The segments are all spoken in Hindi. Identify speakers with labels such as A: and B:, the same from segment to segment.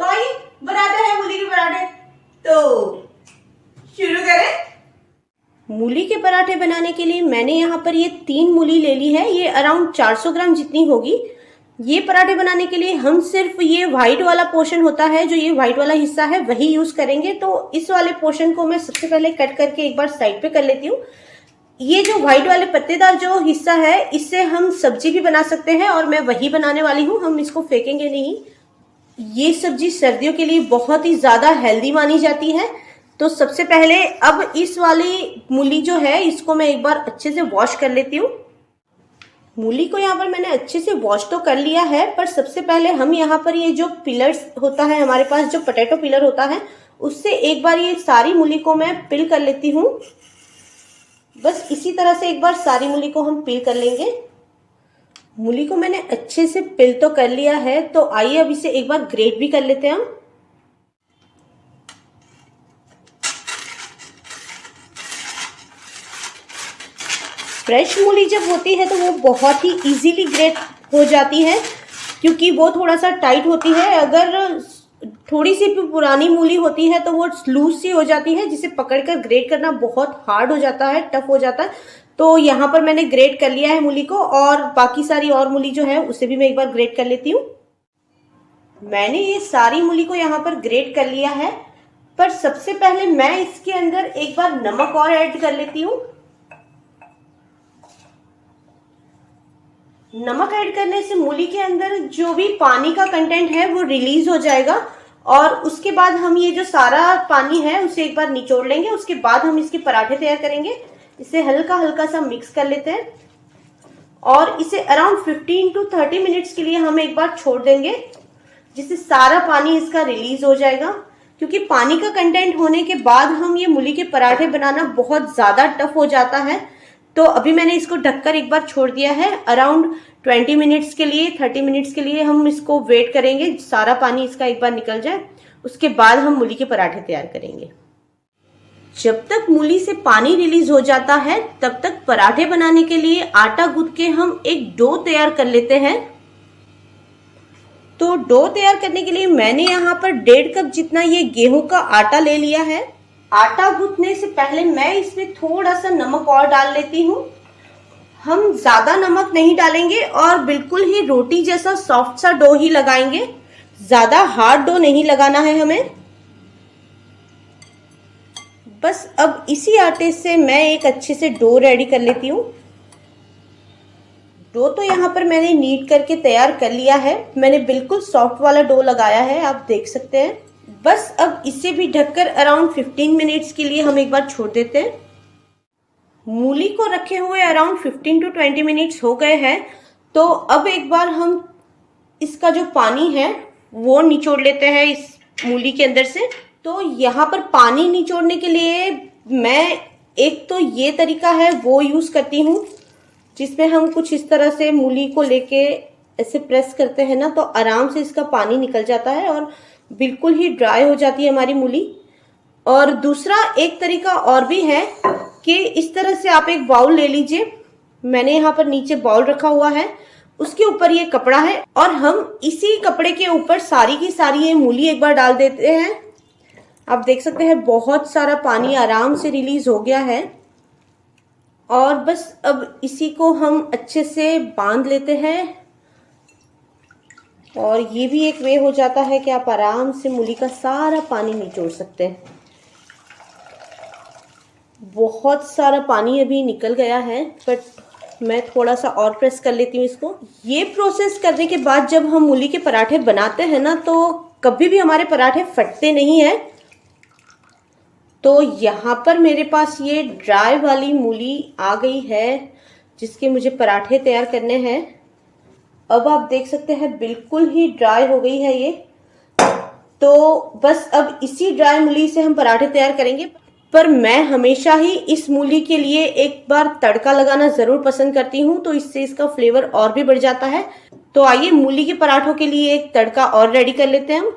A: आइए बनाते हैं मूली के पराठे। तो शुरू करें। मूली के पराठे बनाने के लिए मैंने यहाँ पर ये 3 मूली ले ली है। ये अराउंड 400 ग्राम जितनी होगी। ये पराठे बनाने के लिए हम सिर्फ ये व्हाइट वाला पोर्शन होता है, जो ये व्हाइट वाला हिस्सा है, वही यूज करेंगे। तो इस वाले पोर्शन को मैं सबसे पहले कट करके एक बार साइड पे कर लेती हूँ। ये जो व्हाइट वाले पत्तेदार जो हिस्सा है, इससे हम सब्जी भी बना सकते हैं और मैं वही बनाने वाली हूँ, हम इसको फेंकेंगे नहीं। ये सब्जी सर्दियों के लिए बहुत ही ज्यादा हेल्दी मानी जाती है। तो सबसे पहले अब इस वाली मूली जो है, इसको मैं एक बार अच्छे से वॉश कर लेती हूँ। मूली को यहाँ पर मैंने अच्छे से वॉश तो कर लिया है, पर सबसे पहले हम यहाँ पर ये जो पिलर्स होता है हमारे पास, जो पोटैटो पिलर होता है, उससे एक बार ये सारी मूली को मैं पिल कर लेती हूँ। बस इसी तरह से एक बार सारी मूली को हम पिल कर लेंगे। मूली को मैंने अच्छे से पिल तो कर लिया है, तो आइए अब इसे एक बार ग्रेट भी कर लेते हैं हम। फ्रेश मूली जब होती है तो वो बहुत ही इजीली ग्रेट हो जाती है, क्योंकि वो थोड़ा सा टाइट होती है। अगर थोड़ी सी भी पुरानी मूली होती है तो वो लूज सी हो जाती है, जिसे पकड़कर ग्रेट करना बहुत हार्ड हो जाता है, टफ हो जाता है। तो यहाँ पर मैंने ग्रेट कर लिया है मूली को, और बाकी सारी और मूली जो है उसे भी मैं एक बार ग्रेट कर लेती हूँ। मैंने ये सारी मूली को यहाँ पर ग्रेट कर लिया है, पर सबसे पहले मैं इसके अंदर एक बार नमक और ऐड कर लेती हूँ। नमक ऐड करने से मूली के अंदर जो भी पानी का कंटेंट है वो रिलीज हो जाएगा, और उसके बाद हम ये जो सारा पानी है उसे एक बार निचोड़ लेंगे। उसके बाद हम इसके पराठे तैयार करेंगे। इसे हल्का हल्का सा मिक्स कर लेते हैं और इसे अराउंड 15 to 30 मिनट्स के लिए हम एक बार छोड़ देंगे, जिससे सारा पानी इसका रिलीज हो जाएगा। क्योंकि पानी का कंटेंट होने के बाद हम ये मूली के पराठे बनाना बहुत ज्यादा टफ हो जाता है। तो अभी मैंने इसको ढककर एक बार छोड़ दिया है। अराउंड 20 मिनट्स के लिए, 30 मिनट्स के लिए हम इसको वेट करेंगे, सारा पानी इसका एक बार निकल जाए। उसके बाद हम मूली के पराठे तैयार करेंगे। जब तक मूली से पानी रिलीज हो जाता है, तब तक पराठे बनाने के लिए आटा गूंथ के हम एक डो तैयार कर लेते हैं। तो डो तैयार करने के लिए मैंने यहाँ पर 1.5 कप जितना ये गेहूं का आटा ले लिया है। आटा गूंथने से पहले मैं इसमें थोड़ा सा नमक और डाल लेती हूँ। हम ज्यादा नमक नहीं डालेंगे और बिल्कुल ही रोटी जैसा सॉफ्ट सा डो ही लगाएंगे, ज्यादा हार्ड डो नहीं लगाना है हमें। बस अब इसी आटे से मैं एक अच्छे से डो रेडी कर लेती हूँ। डो तो यहाँ पर मैंने नीट करके तैयार कर लिया है। मैंने बिल्कुल सॉफ्ट वाला डो लगाया है, आप देख सकते हैं। बस अब इसे भी ढककर अराउंड 15 मिनट्स के लिए हम एक बार छोड़ देते हैं। मूली को रखे हुए अराउंड 15 to 20 मिनट्स हो गए हैं। तो अब एक बार हम इसका जो पानी है वो निचोड़ लेते हैं इस मूली के अंदर से। तो यहाँ पर पानी निचोड़ने के लिए मैं एक तो ये तरीका है वो यूज करती हूँ, जिसमें हम कुछ इस तरह से मूली को लेके ऐसे प्रेस करते हैं ना, तो आराम से इसका पानी निकल जाता है और बिल्कुल ही ड्राई हो जाती है हमारी मूली। और दूसरा एक तरीका और भी है कि इस तरह से आप एक बाउल ले लीजिए। मैंने यहाँ पर नीचे बाउल रखा हुआ है, उसके ऊपर ये कपड़ा है, और हम इसी कपड़े के ऊपर सारी की सारी ये मूली एक बार डाल देते हैं। आप देख सकते हैं बहुत सारा पानी आराम से रिलीज हो गया है। और बस अब इसी को हम अच्छे से बांध लेते हैं, और ये भी एक वे हो जाता है कि आप आराम से मूली का सारा पानी निचोड़ सकते हैं। बहुत सारा पानी अभी निकल गया है, बट मैं थोड़ा सा और प्रेस कर लेती हूँ इसको। ये प्रोसेस करने के बाद जब हम मूली के पराठे बनाते हैं ना, तो कभी भी हमारे पराठे फटते नहीं है। तो यहाँ पर मेरे पास ये ड्राई वाली मूली आ गई है, जिसके मुझे पराठे तैयार करने हैं। अब आप देख सकते हैं बिल्कुल ही ड्राई हो गई है ये। तो बस अब इसी ड्राई मूली से हम पराठे तैयार करेंगे। पर मैं हमेशा ही इस मूली के लिए एक बार तड़का लगाना जरूर पसंद करती हूँ, तो इससे इसका फ्लेवर और भी बढ़ जाता है। तो आइए मूली के पराठों के लिए एक तड़का और रेडी कर लेते हैं हम।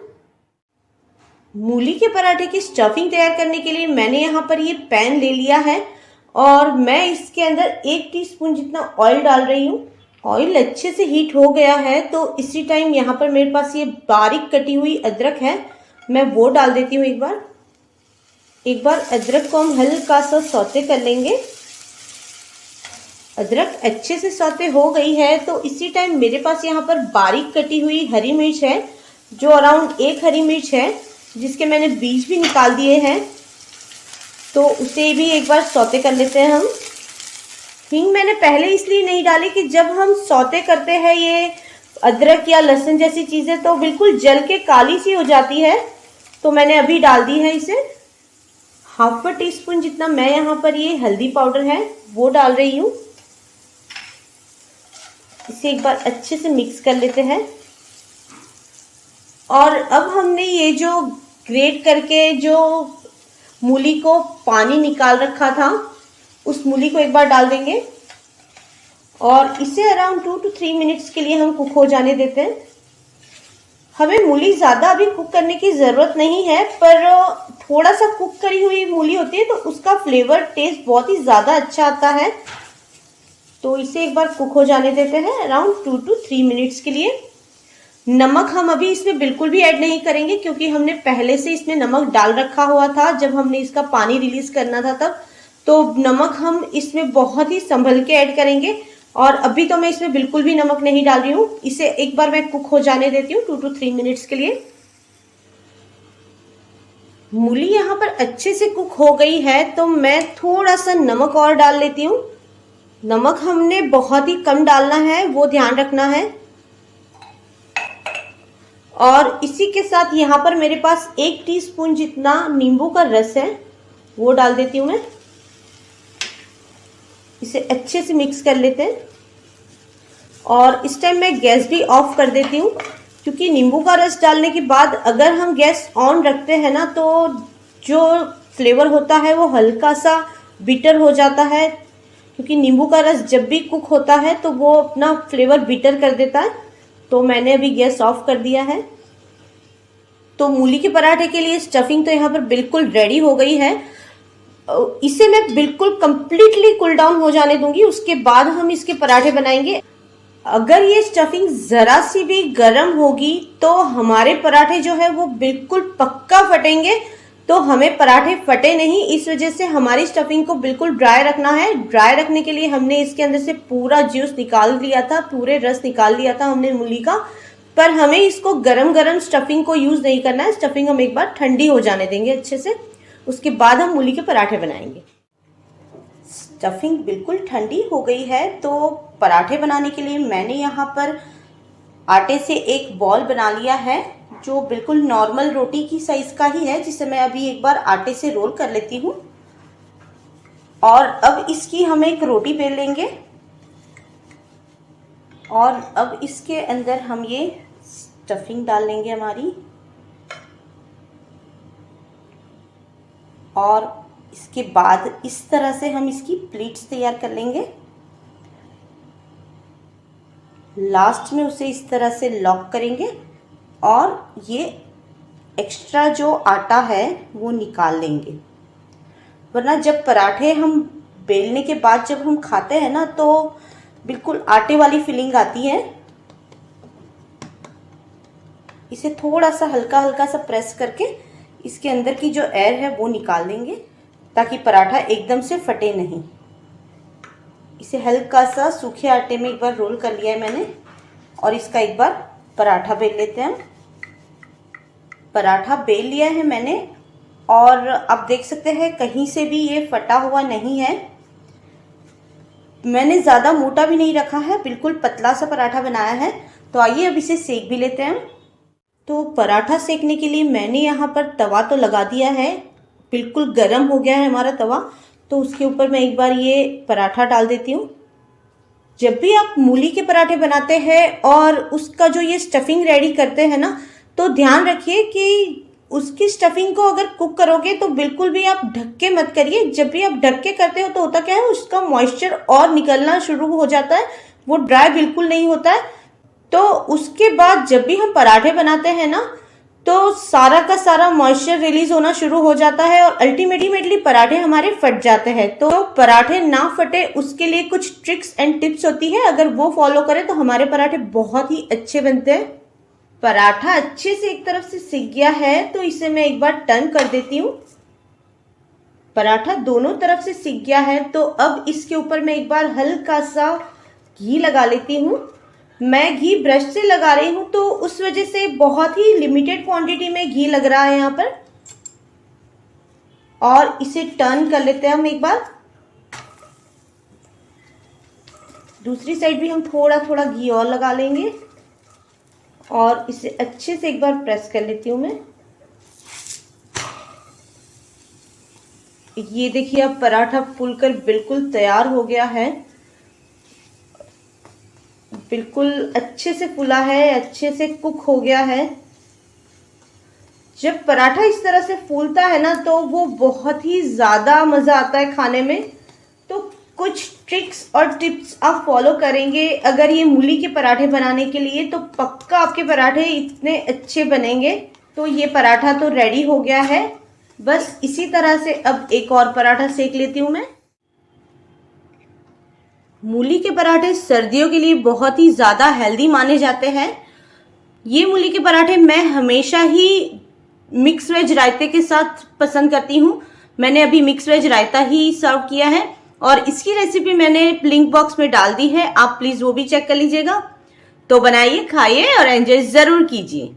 A: मूली के पराठे की स्टफिंग तैयार करने के लिए मैंने यहाँ पर ये पैन ले लिया है, और मैं इसके अंदर 1 टीस्पून जितना ऑयल डाल रही हूँ। ऑयल अच्छे से हीट हो गया है, तो इसी टाइम यहाँ पर मेरे पास ये बारीक कटी हुई अदरक है, मैं वो डाल देती हूँ। एक बार अदरक को हम हल्का सा सौते कर लेंगे। अदरक अच्छे से सौते हो गई है, तो इसी टाइम मेरे पास यहाँ पर बारीक कटी हुई हरी मिर्च है, जो अराउंड 1 हरी मिर्च है, जिसके मैंने बीज भी निकाल दिए हैं। तो उसे भी एक बार सौते कर लेते हैं हम। हींग मैंने पहले इसलिए नहीं डाली कि जब हम सौते करते हैं ये अदरक या लहसुन जैसी चीज़ें तो बिल्कुल जल के काली सी हो जाती है, तो मैंने अभी डाल दी है इसे। हाफ टी स्पून जितना मैं यहाँ पर ये हल्दी पाउडर है वो डाल रही हूँ। इसे एक बार अच्छे से मिक्स कर लेते हैं। और अब हमने ये जो ग्रेट करके जो मूली को पानी निकाल रखा था, उस मूली को एक बार डाल देंगे और इसे अराउंड 2 to 3 मिनट्स के लिए हम कुक हो जाने देते हैं। हमें मूली ज़्यादा अभी कुक करने की ज़रूरत नहीं है, पर थोड़ा सा कुक करी हुई मूली होती है तो उसका फ्लेवर टेस्ट बहुत ही ज़्यादा अच्छा आता है। तो इसे एक बार कुक हो जाने देते हैं अराउंड 2 to 3 मिनट्स के लिए। नमक हम अभी इसमें बिल्कुल भी ऐड नहीं करेंगे, क्योंकि हमने पहले से इसमें नमक डाल रखा हुआ था जब हमने इसका पानी रिलीज करना था तब। तो नमक हम इसमें बहुत ही संभल के ऐड करेंगे, और अभी तो मैं इसमें बिल्कुल भी नमक नहीं डाल रही हूँ। इसे एक बार मैं कुक हो जाने देती हूँ 2 to 3 मिनट्स के लिए। मूली यहाँ पर अच्छे से कुक हो गई है, तो मैं थोड़ा सा नमक और डाल लेती हूँ। नमक हमने बहुत ही कम डालना है, वो ध्यान रखना है। और इसी के साथ यहाँ पर मेरे पास 1 टीस्पून जितना नींबू का रस है, वो डाल देती हूँ मैं। इसे अच्छे से मिक्स कर लेते हैं। और इस टाइम मैं गैस भी ऑफ कर देती हूँ, क्योंकि नींबू का रस डालने के बाद अगर हम गैस ऑन रखते हैं ना, तो जो फ्लेवर होता है वो हल्का सा बिटर हो जाता है, क्योंकि नींबू का रस जब भी कुक होता है तो वो अपना फ्लेवर बिटर कर देता है। तो मैंने अभी गैस ऑफ कर दिया है। तो मूली के पराठे के लिए स्टफिंग तो यहाँ पर बिल्कुल रेडी हो गई है। इसे मैं बिल्कुल कंप्लीटली कूल डाउन हो जाने दूंगी, उसके बाद हम इसके पराठे बनाएंगे। अगर ये स्टफिंग ज़रा सी भी गर्म होगी तो हमारे पराठे जो है वो बिल्कुल पक्का फटेंगे। तो हमें पराठे फटे नहीं, इस वजह से हमारी स्टफिंग को बिल्कुल ड्राई रखना है। ड्राई रखने के लिए हमने इसके अंदर से पूरा जूस निकाल लिया था, पूरे रस निकाल लिया था हमने मूली का। पर हमें इसको गरम गरम स्टफिंग को यूज़ नहीं करना है। स्टफिंग हम एक बार ठंडी हो जाने देंगे अच्छे से, उसके बाद हम मूली के पराठे बनाएंगे। स्टफिंग बिल्कुल ठंडी हो गई है, तो पराठे बनाने के लिए मैंने यहाँ पर आटे से एक बॉल बना लिया है, जो बिल्कुल नॉर्मल रोटी की साइज़ का ही है, जिसे मैं अभी एक बार आटे से रोल कर लेती हूँ। और अब इसकी हम एक रोटी बेल लेंगे, और अब इसके अंदर हम ये स्टफिंग डाल लेंगे हमारी, और इसके बाद इस तरह से हम इसकी प्लेट्स तैयार कर लेंगे। लास्ट में उसे इस तरह से लॉक करेंगे और ये एक्स्ट्रा जो आटा है वो निकाल लेंगे, वरना जब पराठे हम बेलने के बाद जब हम खाते हैं ना, तो बिल्कुल आटे वाली फीलिंग आती है। इसे थोड़ा सा हल्का हल्का सा प्रेस करके इसके अंदर की जो एयर है वो निकाल देंगे, ताकि पराठा एकदम से फटे नहीं। इसे हल्का सा सूखे आटे में एक बार रोल कर लिया है मैंने, और इसका एक बार पराठा बेल लेते हैं। पराठा बेल लिया है मैंने, और आप देख सकते हैं कहीं से भी ये फटा हुआ नहीं है। मैंने ज़्यादा मोटा भी नहीं रखा है, बिल्कुल पतला सा पराठा बनाया है। तो आइए अब इसे सेक भी लेते हैं। तो पराठा सेकने के लिए मैंने यहाँ पर तवा तो लगा दिया है, बिल्कुल गर्म हो गया है हमारा तवा। तो उसके ऊपर मैं एक बार ये पराठा डाल देती हूँ। जब भी आप मूली के पराठे बनाते हैं और उसका जो ये स्टफिंग रेडी करते हैं ना, तो ध्यान रखिए कि उसकी स्टफिंग को अगर कुक करोगे तो बिल्कुल भी आप ढक के मत करिए। जब भी आप ढक के करते हो तो होता क्या है, उसका मॉइस्चर और निकलना शुरू हो जाता है, वो ड्राई बिल्कुल नहीं होता है। तो उसके बाद जब भी हम पराठे बनाते हैं ना, तो सारा का सारा मॉइस्चर रिलीज होना शुरू हो जाता है और अल्टीमेटली पराठे हमारे फट जाते हैं। तो पराठे ना फटे उसके लिए कुछ ट्रिक्स एंड टिप्स होती है, अगर वो फॉलो करें तो हमारे पराठे बहुत ही अच्छे बनते हैं। पराठा अच्छे से एक तरफ से सिक गया है तो इसे मैं एक बार टर्न कर देती हूँ। पराठा दोनों तरफ से सिक गया है तो अब इसके ऊपर मैं एक बार हल्का सा घी लगा लेती हूँ। मैं घी ब्रश से लगा रही हूँ तो उस वजह से बहुत ही लिमिटेड क्वांटिटी में घी लग रहा है यहाँ पर। और इसे टर्न कर लेते हैं हम एक बार। दूसरी साइड भी हम थोड़ा थोड़ा घी और लगा लेंगे और इसे अच्छे से एक बार प्रेस कर लेती हूँ मैं। ये देखिए अब पराठा फूलकर बिल्कुल तैयार हो गया है। बिल्कुल अच्छे से फूला है, अच्छे से कुक हो गया है। जब पराठा इस तरह से फूलता है ना तो वो बहुत ही ज़्यादा मज़ा आता है खाने में। तो कुछ ट्रिक्स और टिप्स आप फॉलो करेंगे अगर ये मूली के पराठे बनाने के लिए तो पक्का आपके पराठे इतने अच्छे बनेंगे। तो ये पराठा तो रेडी हो गया है। बस इसी तरह से अब एक और पराठा सेक लेती हूँ मैं। मूली के पराठे सर्दियों के लिए बहुत ही ज़्यादा हेल्दी माने जाते हैं। ये मूली के पराठे मैं हमेशा ही मिक्स वेज रायते के साथ पसंद करती हूँ। मैंने अभी मिक्स वेज रायता ही सर्व किया है और इसकी रेसिपी मैंने लिंक बॉक्स में डाल दी है, आप प्लीज़ वो भी चेक कर लीजिएगा। तो बनाइए, खाइए और एंजॉय ज़रूर कीजिए।